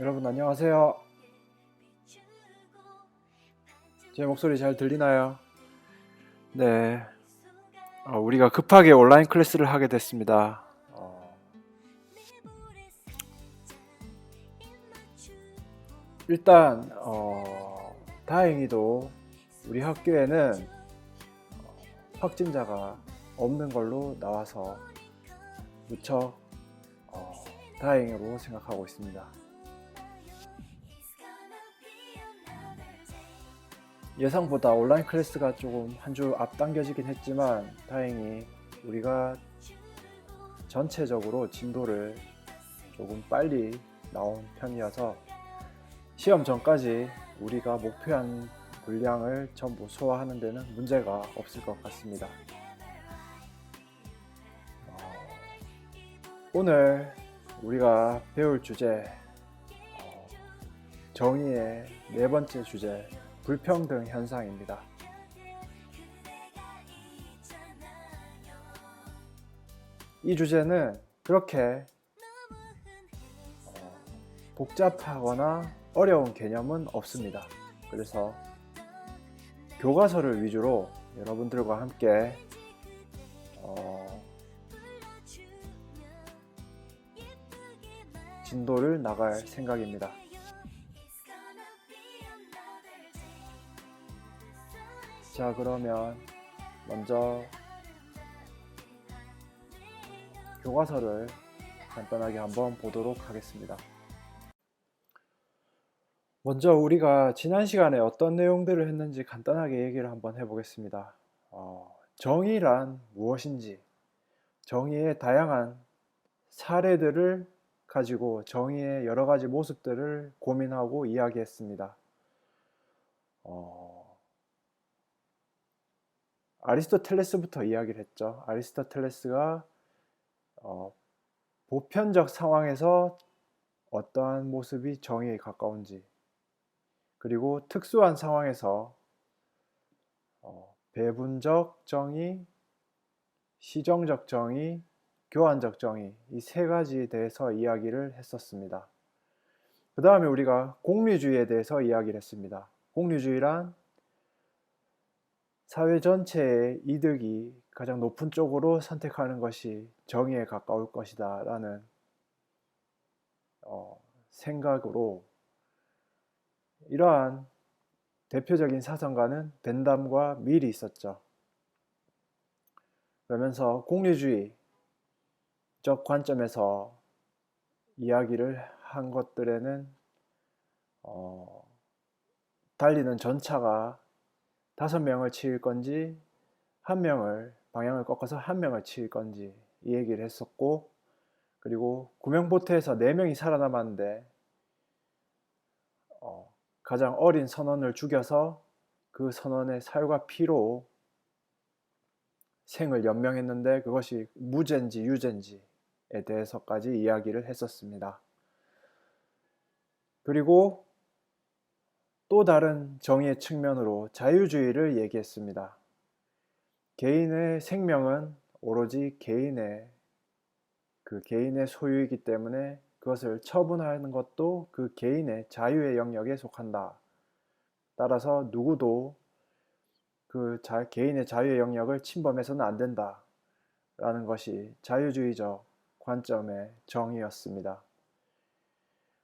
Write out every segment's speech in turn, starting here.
여러분 안녕하세요. 제 목소리 잘 들리나요? 네, 우리가 급하게 온라인 클래스를 하게 됐습니다. 일단 다행히도 우리 학교에는 확진자가 없는 걸로 나와서 무척 다행으로 생각하고 있습니다. 예상보다 온라인 클래스가 조금 한 주 앞당겨지긴 했지만 다행히 우리가 전체적으로 진도를 조금 빨리 나온 편이어서 시험 전까지 우리가 목표한 분량을 전부 소화하는 데는 문제가 없을 것 같습니다. 오늘 우리가 배울 주제, 정의의 네 번째 주제, 불평등 현상입니다. 이 주제는 그렇게 복잡하거나 어려운 개념은 없습니다. 그래서 교과서를 위주로 여러분들과 함께 진도를 나갈 생각입니다. 자, 그러면 먼저 교과서를 간단하게 한번 보도록 하겠습니다. 먼저 우리가 지난 시간에 어떤 내용들을 했는지 간단하게 얘기를 한번 해보겠습니다. 정의란 무엇인지, 정의의 다양한 사례들을 가지고 정의의 여러 가지 모습들을 고민하고 이야기했습니다. 아리스토텔레스부터 이야기를 했죠. 아리스토텔레스가 보편적 상황에서 어떠한 모습이 정의에 가까운지, 그리고 특수한 상황에서 배분적 정의, 시정적 정의, 교환적 정의, 이 세 가지에 대해서 이야기를 했었습니다. 그 다음에 우리가 공리주의에 대해서 이야기를 했습니다. 공리주의란 사회 전체의 이득이 가장 높은 쪽으로 선택하는 것이 정의에 가까울 것이다 라는 생각으로, 이러한 대표적인 사상가는 벤담과 밀이 있었죠. 그러면서 공리주의적 관점에서 이야기를 한 것들에는 달리는 전차가 5명을 치일 건지 방향을 꺾어서 1명을 치일 건지 이 얘기를 했었고, 그리고 구명보트에서 4명이 살아남았는데 가장 어린 선원을 죽여서 그 선원의 살과 피로 생을 연명했는데 그것이 무죄인지 유죄인지에 대해서까지 이야기를 했었습니다. 그리고 또 다른 정의의 측면으로 자유주의를 얘기했습니다. 개인의 생명은 오로지 개인의 소유이기 때문에 그것을 처분하는 것도 그 개인의 자유의 영역에 속한다. 따라서 누구도 개인의 자유의 영역을 침범해서는 안 된다. 라는 것이 자유주의적 관점의 정의였습니다.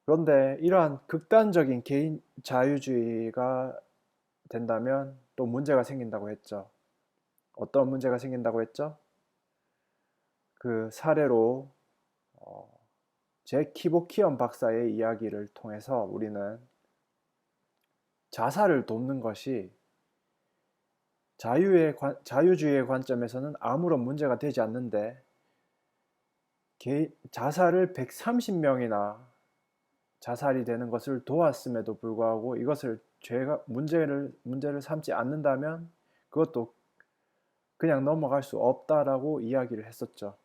그런데 이러한 극단적인 개인 자유주의가 된다면 또 문제가 생긴다고 했죠. 어떤 문제가 생긴다고 했죠? 그 사례로 제키보키엄 박사의 이야기를 통해서 우리는 자살을 돕는 것이 자유주의의 관점에서는 아무런 문제가 되지 않는데 자살을 130명이나 자살이 되는 것을 도왔음에도 불구하고 이것을 문제를 삼지 않는다면 그것도 그냥 넘어갈 수 없다라고 이야기를 했었죠.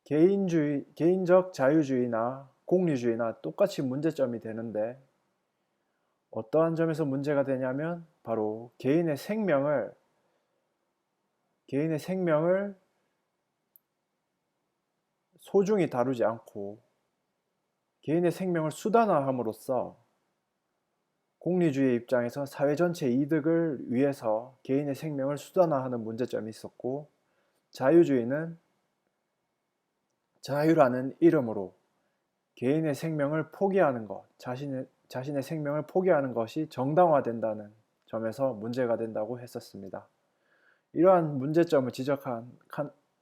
개인적 자유주의나 공리주의나 똑같이 문제점이 되는데 어떠한 점에서 문제가 되냐면 바로 개인의 생명을 소중히 다루지 않고 개인의 생명을 수단화함으로써 공리주의 입장에서 사회 전체 이득을 위해서 개인의 생명을 수단화하는 문제점이 있었고, 자유주의는 자유라는 이름으로 개인의 생명을 포기하는 것, 자신의 생명을 포기하는 것이 정당화된다는 점에서 문제가 된다고 했었습니다. 이러한 문제점을 지적한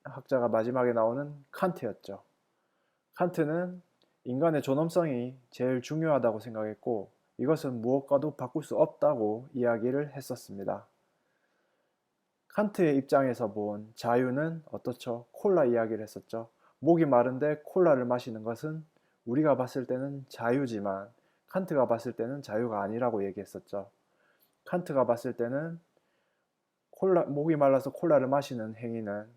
학자가 마지막에 나오는 칸트였죠. 칸트는 인간의 존엄성이 제일 중요하다고 생각했고, 이것은 무엇과도 바꿀 수 없다고 이야기를 했었습니다. 칸트의 입장에서 본 자유는 어떻죠? 콜라 이야기를 했었죠. 목이 마른데 콜라를 마시는 것은 우리가 봤을 때는 자유지만 칸트가 봤을 때는 자유가 아니라고 얘기했었죠. 칸트가 봤을 때는 목이 말라서 콜라를 마시는 행위는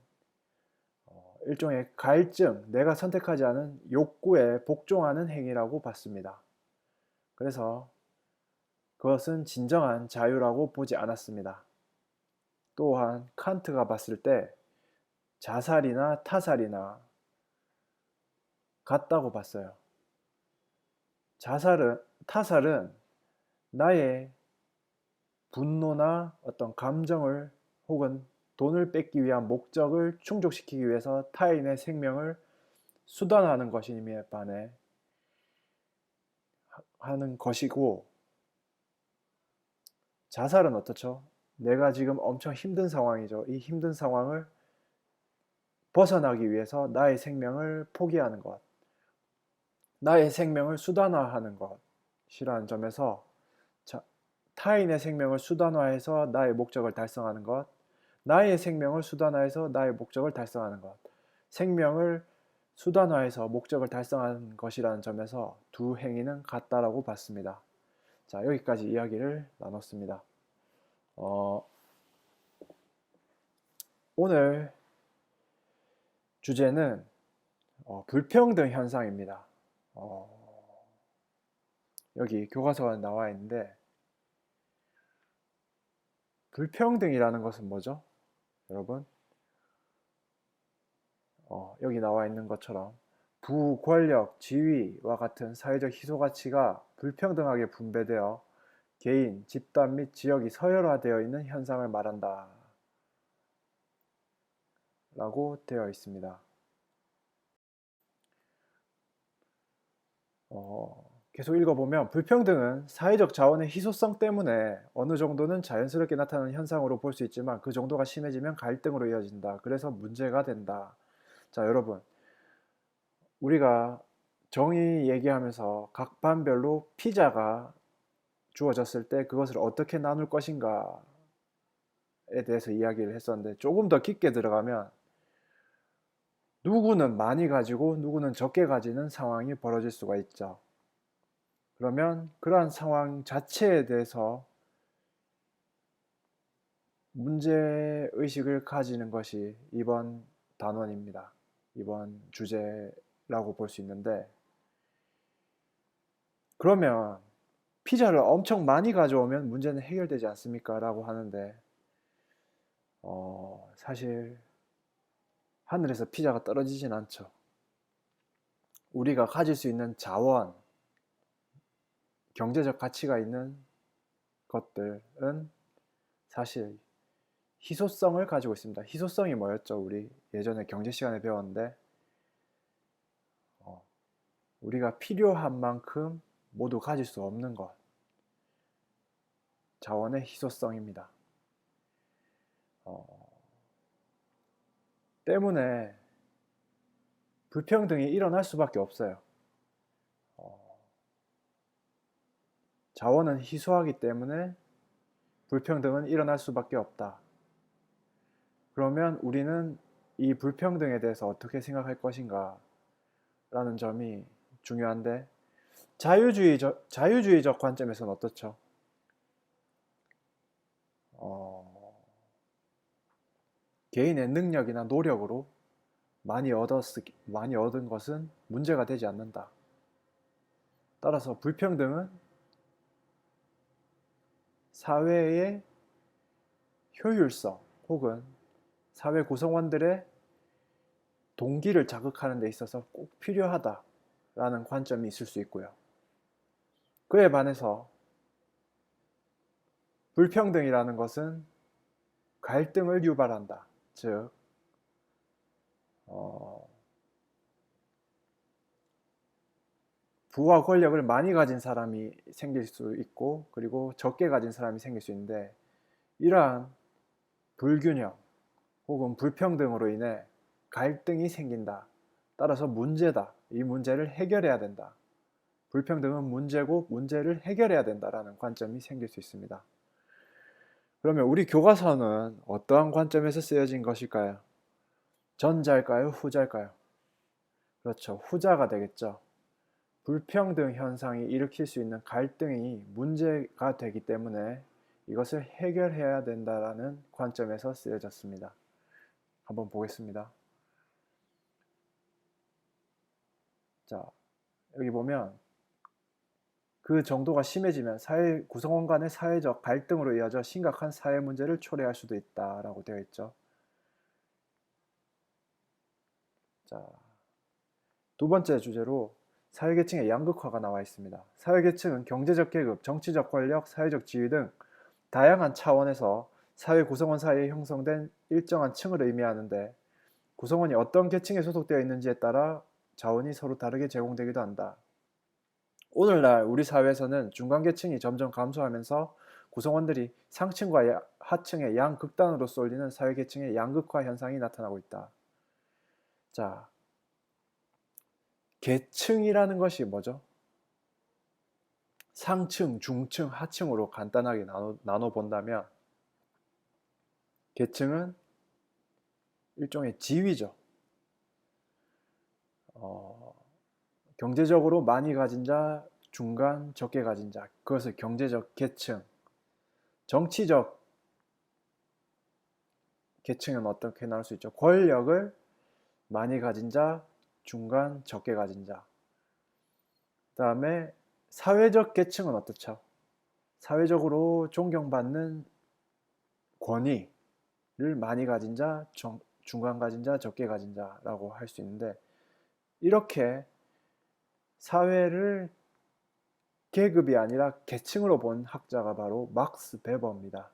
일종의 갈증, 내가 선택하지 않은 욕구에 복종하는 행위라고 봤습니다. 그래서 그것은 진정한 자유라고 보지 않았습니다. 또한 칸트가 봤을 때 자살이나 타살이나 같다고 봤어요. 타살은 나의 분노나 어떤 감정을 혹은 돈을 뺏기 위한 목적을 충족시키기 위해서 타인의 생명을 수단화하는 것임에 반해 하는 것이고, 자살은 어떻죠? 내가 지금 엄청 힘든 상황이죠. 이 힘든 상황을 벗어나기 위해서 나의 생명을 포기하는 것, 나의 생명을 수단화하는 것이라는 점에서 타인의 생명을 수단화해서 나의 목적을 달성하는 것, 나의 생명을 수단화해서 나의 목적을 달성하는 것, 생명을 수단화해서 목적을 달성하는 것이라는 점에서 두 행위는 같다라고 봤습니다. 자, 여기까지 이야기를 나눴습니다. 오늘 주제는 불평등 현상입니다. 여기 교과서가 나와 있는데, 불평등이라는 것은 뭐죠? 여러분, 여기 나와 있는 것처럼 부, 권력, 지위와 같은 사회적 희소가치가 불평등하게 분배되어 개인, 집단 및 지역이 서열화되어 있는 현상을 말한다 라고 되어 있습니다. 계속 읽어보면 불평등은 사회적 자원의 희소성 때문에 어느 정도는 자연스럽게 나타나는 현상으로 볼 수 있지만 그 정도가 심해지면 갈등으로 이어진다. 그래서 문제가 된다. 자, 여러분, 우리가 정의 얘기하면서 각 반별로 피자가 주어졌을 때 그것을 어떻게 나눌 것인가에 대해서 이야기를 했었는데, 조금 더 깊게 들어가면 누구는 많이 가지고 누구는 적게 가지는 상황이 벌어질 수가 있죠. 그러면 그러한 상황 자체에 대해서 문제의식을 가지는 것이 이번 단원입니다. 이번 주제라고 볼 수 있는데, 그러면 피자를 엄청 많이 가져오면 문제는 해결되지 않습니까? 라고 하는데, 사실 하늘에서 피자가 떨어지진 않죠. 우리가 가질 수 있는 자원, 경제적 가치가 있는 것들은 사실 희소성을 가지고 있습니다. 희소성이 뭐였죠? 우리 예전에 경제 시간에 배웠는데, 우리가 필요한 만큼 모두 가질 수 없는 것, 자원의 희소성입니다. 때문에 불평등이 일어날 수밖에 없어요. 자원은 희소하기 때문에 불평등은 일어날 수밖에 없다. 그러면 우리는 이 불평등에 대해서 어떻게 생각할 것인가 라는 점이 중요한데, 자유주의적 관점에서는 어떻죠? 개인의 능력이나 노력으로 많이 얻은 것은 문제가 되지 않는다. 따라서 불평등은 사회의 효율성 혹은 사회 구성원들의 동기를 자극하는 데 있어서 꼭 필요하다 라는 관점이 있을 수 있고요. 그에 반해서 불평등이라는 것은 갈등을 유발한다. 즉, 부와 권력을 많이 가진 사람이 생길 수 있고, 그리고 적게 가진 사람이 생길 수 있는데, 이러한 불균형 혹은 불평등으로 인해 갈등이 생긴다. 따라서 문제다. 이 문제를 해결해야 된다. 불평등은 문제고 문제를 해결해야 된다라는 관점이 생길 수 있습니다. 그러면 우리 교과서는 어떠한 관점에서 쓰여진 것일까요? 전자일까요? 후자일까요? 그렇죠. 후자가 되겠죠. 불평등 현상이 일으킬 수 있는 갈등이 문제가 되기 때문에 이것을 해결해야 된다라는 관점에서 쓰여졌습니다. 한번 보겠습니다. 자, 여기 보면 그 정도가 심해지면 사회 구성원 간의 사회적 갈등으로 이어져 심각한 사회 문제를 초래할 수도 있다라고 되어 있죠. 자, 두 번째 주제로 사회계층의 양극화가 나와 있습니다. 사회계층은 경제적 계급, 정치적 권력, 사회적 지위 등 다양한 차원에서 사회 구성원 사이에 형성된 일정한 층을 의미하는데, 구성원이 어떤 계층에 소속되어 있는지에 따라 자원이 서로 다르게 제공되기도 한다. 오늘날 우리 사회에서는 중간계층이 점점 감소하면서 구성원들이 상층과 하층의 양극단으로 쏠리는 사회계층의 양극화 현상이 나타나고 있다. 자, 계층이라는 것이 뭐죠? 상층, 중층, 하층으로 간단하게 나눠 본다면 계층은 일종의 지위죠. 경제적으로 많이 가진 자, 중간, 적게 가진 자, 그것을 경제적 계층. 정치적 계층은 어떻게 나눌 수 있죠? 권력을 많이 가진 자, 중간, 적게 가진 자. 그 다음에 사회적 계층은 어떻죠? 사회적으로 존경받는 권위를 많이 가진 자, 중간 가진 자, 적게 가진 자라고 할 수 있는데, 이렇게 사회를 계급이 아니라 계층으로 본 학자가 바로 막스 베버입니다.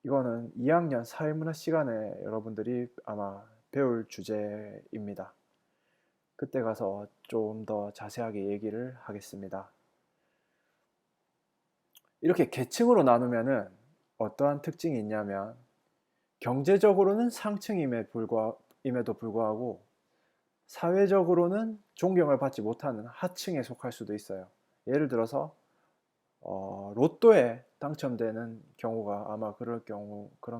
이거는 2학년 사회문화 시간에 여러분들이 아마 배울 주제입니다. 그때 가서 좀 더 자세하게 얘기를 하겠습니다. 이렇게 계층으로 나누면은 어떠한 특징이 있냐면, 경제적으로는 상층임에도 불구하고 사회적으로는 존경을 받지 못하는 하층에 속할 수도 있어요. 예를 들어서 로또에 당첨되는 경우가 아마 그런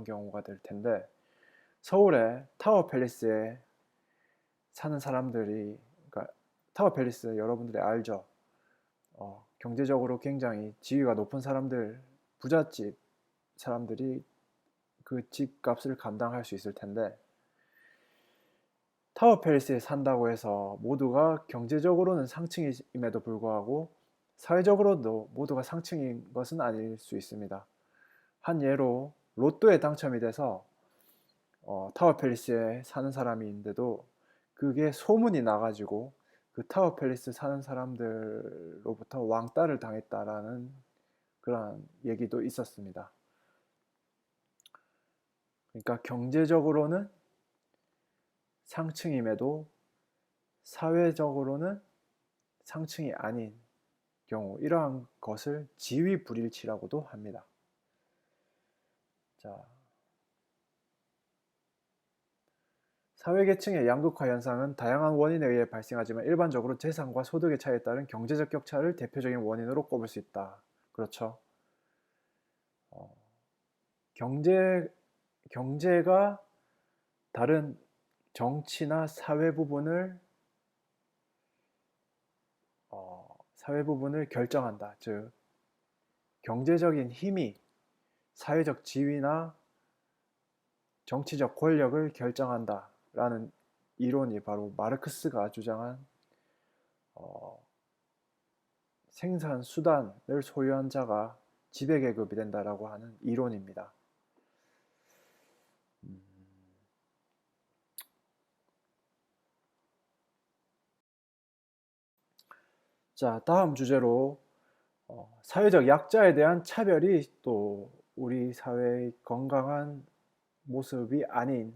경우가 될 텐데, 서울의 타워 팰리스에 사는 사람들이, 그러니까 타워 팰리스 여러분들이 알죠? 경제적으로 굉장히 지위가 높은 사람들, 부잣집 사람들이 그 집값을 감당할 수 있을 텐데, 타워 팰리스에 산다고 해서 모두가 경제적으로는 상층임에도 불구하고 사회적으로도 모두가 상층인 것은 아닐 수 있습니다. 한 예로 로또에 당첨이 돼서 타워 팰리스에 사는 사람인데도 그게 소문이 나가지고 그 타워 팰리스 사는 사람들로부터 왕따를 당했다라는 그런 얘기도 있었습니다. 그러니까 경제적으로는 상층임에도 사회적으로는 상층이 아닌 경우, 이러한 것을 지위불일치라고도 합니다. 자, 사회계층의 양극화 현상은 다양한 원인에 의해 발생하지만 일반적으로 재산과 소득의 차이에 따른 경제적 격차를 대표적인 원인으로 꼽을 수 있다. 그렇죠? 경제가 다른 정치나 사회 부분을 결정한다. 즉, 경제적인 힘이 사회적 지위나 정치적 권력을 결정한다라는 이론이 바로 마르크스가 주장한 생산 수단을 소유한 자가 지배계급이 된다라고 하는 이론입니다. 자, 다음 주제로 사회적 약자에 대한 차별이 또 우리 사회의 건강한 모습이 아닌데요.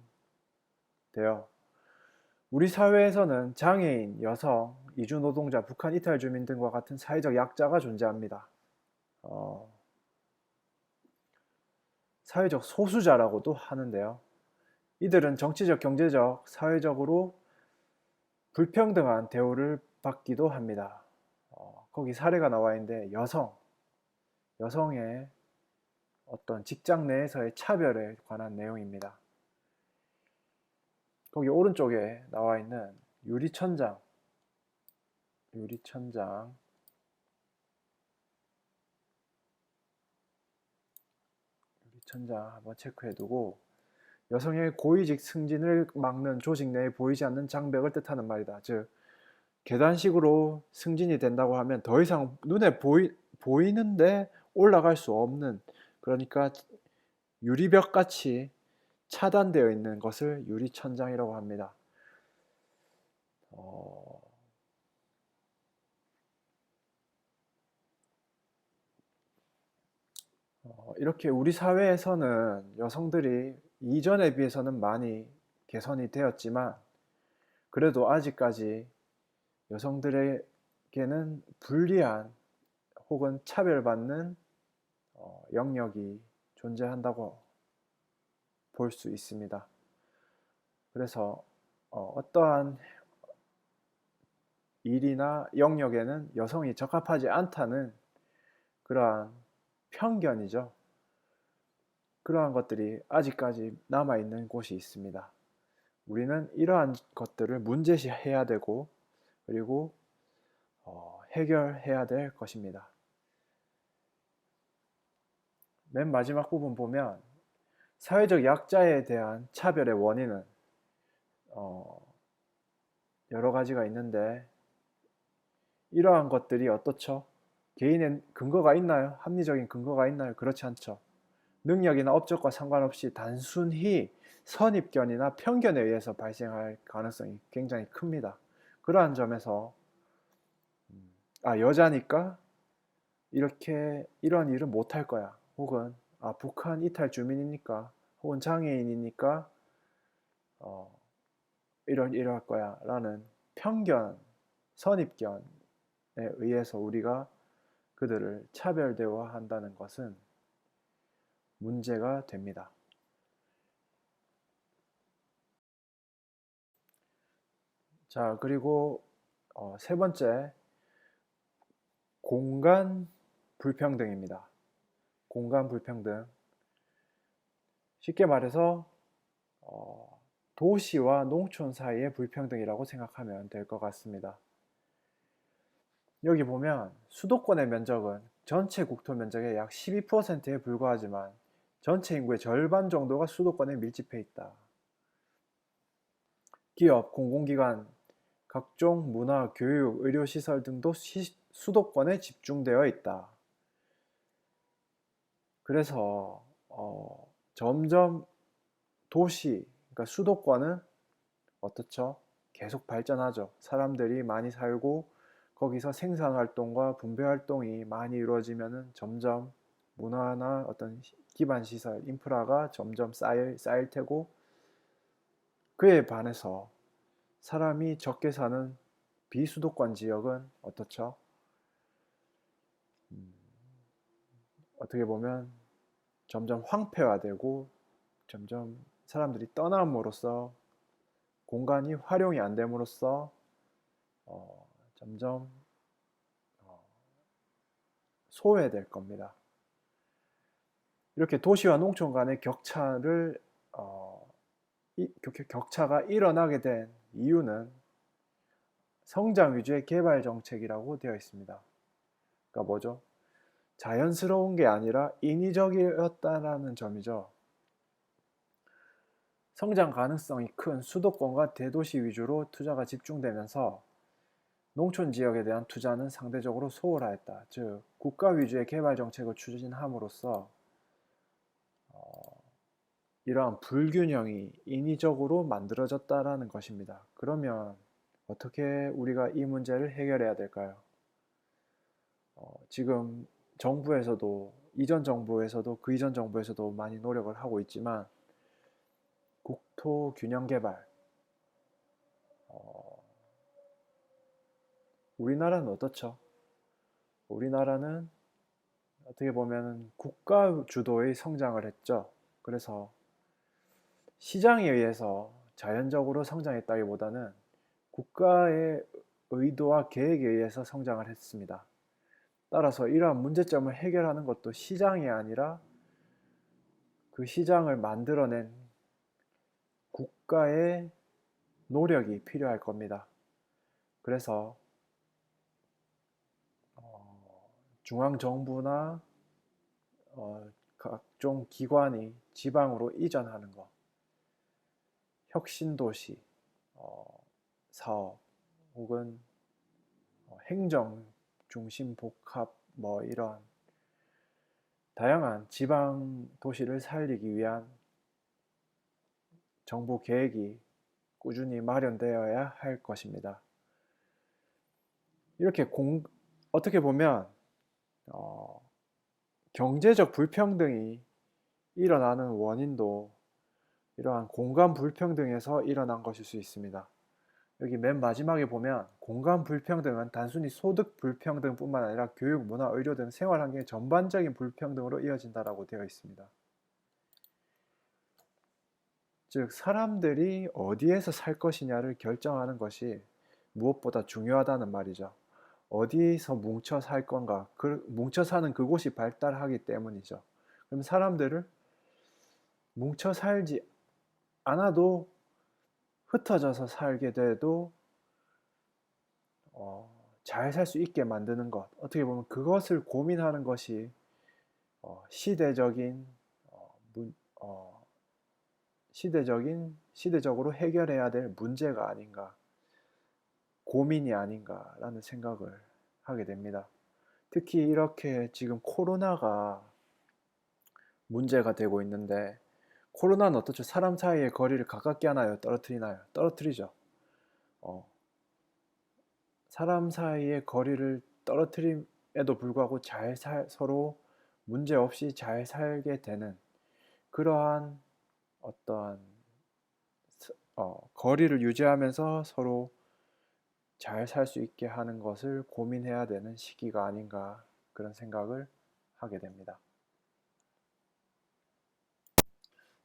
우리 사회에서는 장애인, 여성, 이주노동자, 북한 이탈 주민 등과 같은 사회적 약자가 존재합니다. 어, 사회적 소수자라고도 하는데요. 이들은 정치적, 경제적, 사회적으로 불평등한 대우를 받기도 합니다. 거기 사례가 나와 있는데 여성의 어떤 직장 내에서의 차별에 관한 내용입니다. 거기 오른쪽에 나와 있는 유리천장 한번 체크해 두고, 여성의 고위직 승진을 막는 조직 내에 보이지 않는 장벽을 뜻하는 말이다. 즉, 계단식으로 승진이 된다고 하면 더 이상 눈에 보이는데 올라갈 수 없는, 그러니까 유리벽 같이 차단되어 있는 것을 유리천장이라고 합니다. 이렇게 우리 사회에서는 여성들이 이전에 비해서는 많이 개선이 되었지만, 그래도 아직까지 여성들에게는 불리한 혹은 차별받는 영역이 존재한다고 볼 수 있습니다. 그래서 어떠한 일이나 영역에는 여성이 적합하지 않다는 그러한 편견이죠. 그러한 것들이 아직까지 남아있는 곳이 있습니다. 우리는 이러한 것들을 문제시해야 되고, 그리고 해결해야 될 것입니다. 맨 마지막 부분 보면 사회적 약자에 대한 차별의 원인은 여러 가지가 있는데, 이러한 것들이 어떻죠? 개인의 근거가 있나요? 합리적인 근거가 있나요? 그렇지 않죠. 능력이나 업적과 상관없이 단순히 선입견이나 편견에 의해서 발생할 가능성이 굉장히 큽니다. 그러한 점에서 여자니까 이런 일은 못할 거야, 혹은 북한 이탈 주민이니까, 혹은 장애인이니까 이럴 거야 라는 편견, 선입견에 의해서 우리가 그들을 차별 대우한다는 것은 문제가 됩니다. 자, 그리고 세 번째, 공간 불평등입니다. 공간 불평등. 쉽게 말해서 도시와 농촌 사이의 불평등이라고 생각하면 될 것 같습니다. 여기 보면 수도권의 면적은 전체 국토 면적의 약 12%에 불과하지만 전체 인구의 절반 정도가 수도권에 밀집해 있다. 기업, 공공기관, 각종 문화, 교육, 의료시설 등도 수도권에 집중되어 있다. 그래서 점점 도시, 그러니까 수도권은 어떻죠? 계속 발전하죠. 사람들이 많이 살고 거기서 생산활동과 분배활동이 많이 이루어지면 점점 문화나 어떤 기반 시설, 인프라가 점점 쌓일 테고, 그에 반해서 사람이 적게 사는 비수도권 지역은 어떻죠? 어떻게 보면 점점 황폐화되고 점점 사람들이 떠남으로써 공간이 활용이 안 됨으로써 점점 소외될 겁니다. 이렇게 도시와 농촌 간의 격차가 일어나게 된 이유는 성장 위주의 개발 정책이라고 되어 있습니다. 그러니까 뭐죠? 자연스러운 게 아니라 인위적이었다라는 점이죠. 성장 가능성이 큰 수도권과 대도시 위주로 투자가 집중되면서 농촌 지역에 대한 투자는 상대적으로 소홀하였다. 즉, 국가 위주의 개발 정책을 추진함으로써 이러한 불균형이 인위적으로 만들어졌다라는 것입니다. 그러면 어떻게 우리가 이 문제를 해결해야 될까요? 지금 정부에서도 이전 정부에서도 그 이전 정부에서도 많이 노력을 하고 있지만 국토 균형 개발 어, 우리나라는 어떻죠? 우리나라는 어떻게 보면 국가 주도의 성장을 했죠. 그래서 시장에 의해서 자연적으로 성장했다기보다는 국가의 의도와 계획에 의해서 성장을 했습니다. 따라서 이러한 문제점을 해결하는 것도 시장이 아니라 그 시장을 만들어낸 국가의 노력이 필요할 겁니다. 그래서 중앙정부나 각종 기관이 지방으로 이전하는 것, 혁신도시 사업 혹은 행정 중심 복합 이런 다양한 지방 도시를 살리기 위한 정부 계획이 꾸준히 마련되어야 할 것입니다. 이렇게 어떻게 보면 어, 경제적 불평등이 일어나는 원인도 이러한 공간 불평등에서 일어난 것일 수 있습니다. 여기 맨 마지막에 보면 공간 불평등은 단순히 소득 불평등뿐만 아니라 교육, 문화, 의료 등 생활 환경의 전반적인 불평등으로 이어진다라고 되어 있습니다. 즉 사람들이 어디에서 살 것이냐를 결정하는 것이 무엇보다 중요하다는 말이죠. 어디서 뭉쳐 살 건가, 뭉쳐 사는 그곳이 발달하기 때문이죠. 그럼 사람들을 뭉쳐 살지 않아도 흩어져서 살게 돼도 잘 살 수 있게 만드는 것, 어떻게 보면 그것을 고민하는 것이 시대적인 시대적으로 해결해야 될 문제가 아닌가, 고민이 아닌가라는 생각을 하게 됩니다. 특히 이렇게 지금 코로나가 문제가 되고 있는데 코로나는 어떻죠? 사람 사이의 거리를 가깝게 하나요? 떨어뜨리나요? 떨어뜨리죠. 어, 사람 사이의 거리를 떨어뜨림에도 불구하고 서로 문제 없이 잘 살게 되는 그러한 어떠한 거리를 유지하면서 서로 잘 살 수 있게 하는 것을 고민해야 되는 시기가 아닌가 그런 생각을 하게 됩니다.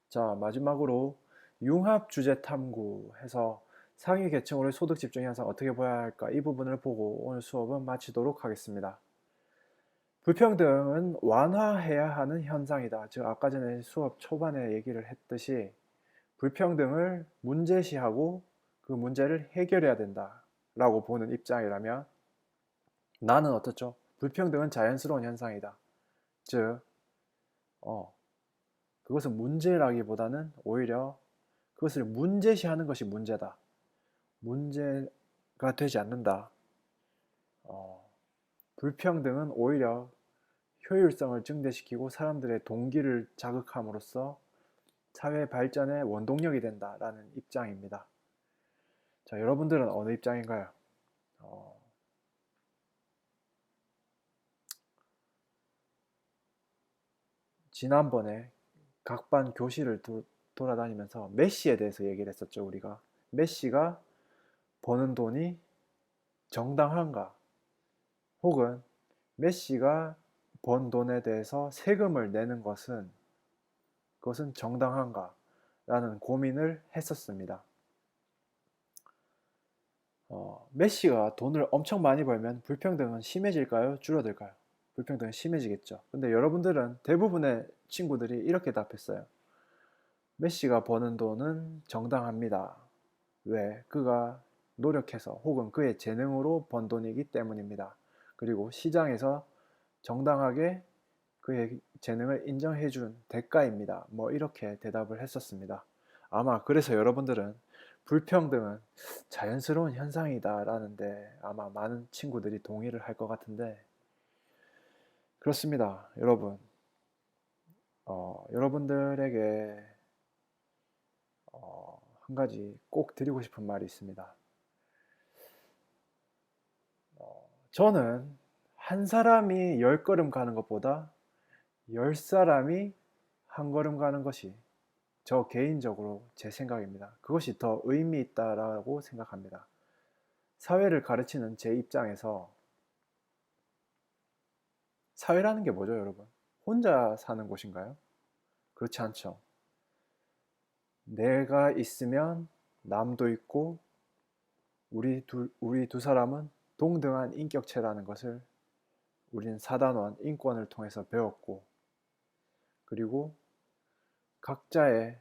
자, 마지막으로 융합 주제 탐구 해서 상위 계층으로의 소득 집중 현상 어떻게 보아야 할까 이 부분을 보고 오늘 수업은 마치도록 하겠습니다. 불평등은 완화해야 하는 현상이다. 즉 아까 전에 수업 초반에 얘기를 했듯이 불평등을 문제시하고 그 문제를 해결해야 된다 라고 보는 입장이라면 나는 어떻죠? 불평등은 자연스러운 현상이다. 즉 그것은 문제라기보다는 오히려 그것을 문제시하는 것이 문제다. 문제가 되지 않는다. 불평등은 오히려 효율성을 증대시키고 사람들의 동기를 자극함으로써 사회 발전의 원동력이 된다라는 입장입니다. 자, 여러분들은 어느 입장인가요? 지난번에 각반 교실을 돌아다니면서 메시에 대해서 얘기를 했었죠, 우리가. 메시가 버는 돈이 정당한가? 혹은 메시가 번 돈에 대해서 세금을 내는 것은 그것은 정당한가? 라는 고민을 했었습니다. 메시가 돈을 엄청 많이 벌면 불평등은 심해질까요? 줄어들까요? 불평등은 심해지겠죠. 근데 여러분들은 대부분의 친구들이 이렇게 답했어요. 메시가 버는 돈은 정당합니다. 왜? 그가 노력해서 혹은 그의 재능으로 번 돈이기 때문입니다. 그리고 시장에서 정당하게 그의 재능을 인정해준 대가입니다. 이렇게 대답을 했었습니다. 아마 그래서 여러분들은 불평등은 자연스러운 현상이다 라는데 아마 많은 친구들이 동의를 할 것 같은데 그렇습니다. 여러분. 여러분들에게 한 가지 꼭 드리고 싶은 말이 있습니다. 저는 한 사람이 10걸음 가는 것보다 10사람이 한 걸음 가는 것이 저 개인적으로 제 생각입니다. 그것이 더 의미 있다라고 생각합니다. 사회를 가르치는 제 입장에서 사회라는 게 뭐죠, 여러분? 혼자 사는 곳인가요? 그렇지 않죠. 내가 있으면 남도 있고 우리 두 사람은 동등한 인격체라는 것을 우리는 사단원 인권을 통해서 배웠고, 그리고 각자의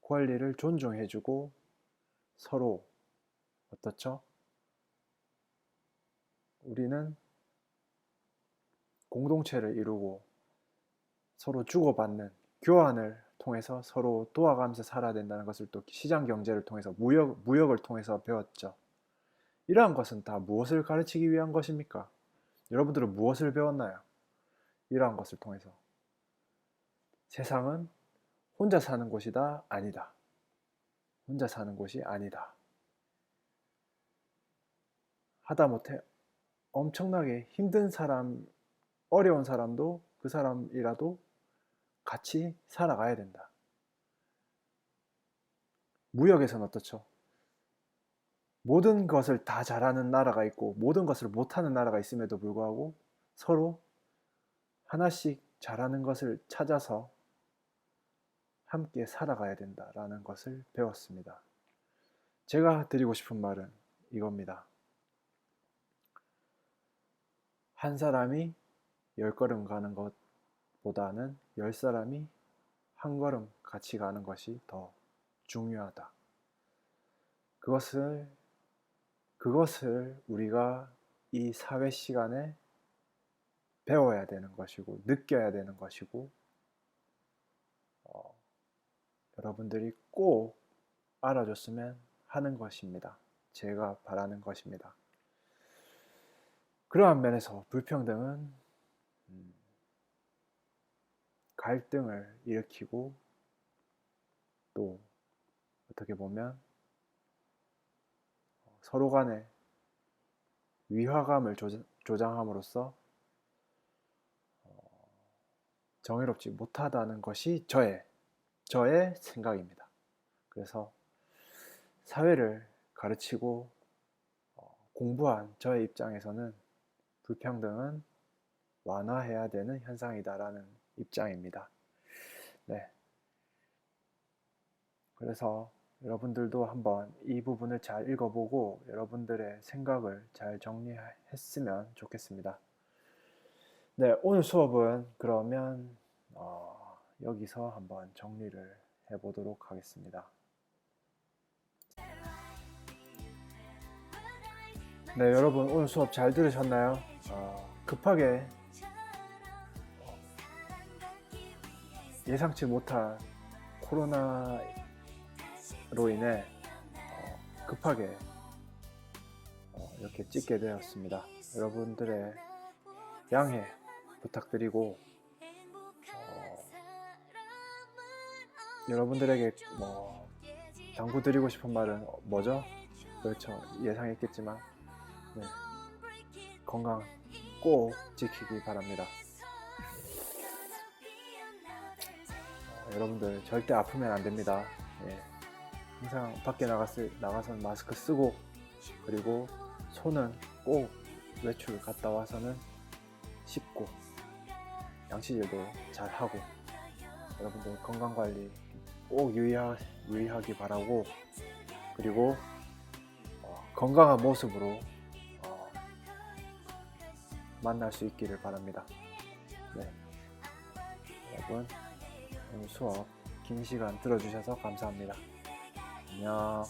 권리를 존중해주고 서로 어떻죠? 우리는 공동체를 이루고 서로 주고받는 교환을 통해서 서로 도와가면서 살아야 된다는 것을 또 시장 경제를 통해서 무역을 통해서 배웠죠. 이러한 것은 다 무엇을 가르치기 위한 것입니까? 여러분들은 무엇을 배웠나요? 이러한 것을 통해서 세상은 혼자 사는 곳이다? 아니다. 혼자 사는 곳이 아니다. 하다못해 엄청나게 힘든 사람, 어려운 사람도 그 사람이라도 같이 살아가야 된다. 무역에서는 어떻죠? 모든 것을 다 잘하는 나라가 있고 모든 것을 못하는 나라가 있음에도 불구하고 서로 하나씩 잘하는 것을 찾아서 함께 살아가야 된다라는 것을 배웠습니다. 제가 드리고 싶은 말은 이겁니다. 한 사람이 10걸음 가는 것보다는 10사람이 한 걸음 같이 가는 것이 더 중요하다. 그것을 우리가 이 사회 시간에 배워야 되는 것이고 느껴야 되는 것이고 여러분들이 꼭 알아줬으면 하는 것입니다. 제가 바라는 것입니다. 그러한 면에서 불평등은 갈등을 일으키고 또 어떻게 보면 서로 간의 위화감을 조장함으로써 정의롭지 못하다는 것이 저의 생각입니다. 그래서 사회를 가르치고 공부한 저의 입장에서는 불평등은 완화해야 되는 현상이다라는 입장입니다. 네. 그래서 여러분들도 한번 이 부분을 잘 읽어보고 여러분들의 생각을 잘 정리했으면 좋겠습니다. 네, 오늘 수업은 그러면 여기서 한번 정리를 해보도록 하겠습니다. 네, 여러분 오늘 수업 잘 들으셨나요? 급하게 예상치 못한 코로나로 인해 급하게 이렇게 찍게 되었습니다. 여러분들의 양해 부탁드리고 여러분들에게 당부드리고 싶은 말은 뭐죠? 그렇죠. 예상했겠지만 네. 건강 꼭 지키기 바랍니다. 여러분들 절대 아프면 안 됩니다. 예. 항상 밖에 나가서는 마스크 쓰고 그리고 손은 꼭 외출 갔다 와서는 씻고 양치질도 잘 하고 여러분들 건강관리 꼭 유의하기 바라고 그리고 건강한 모습으로 만날 수 있기를 바랍니다. 네. 여러분 오늘 수업 긴 시간 들어주셔서 감사합니다. 안녕.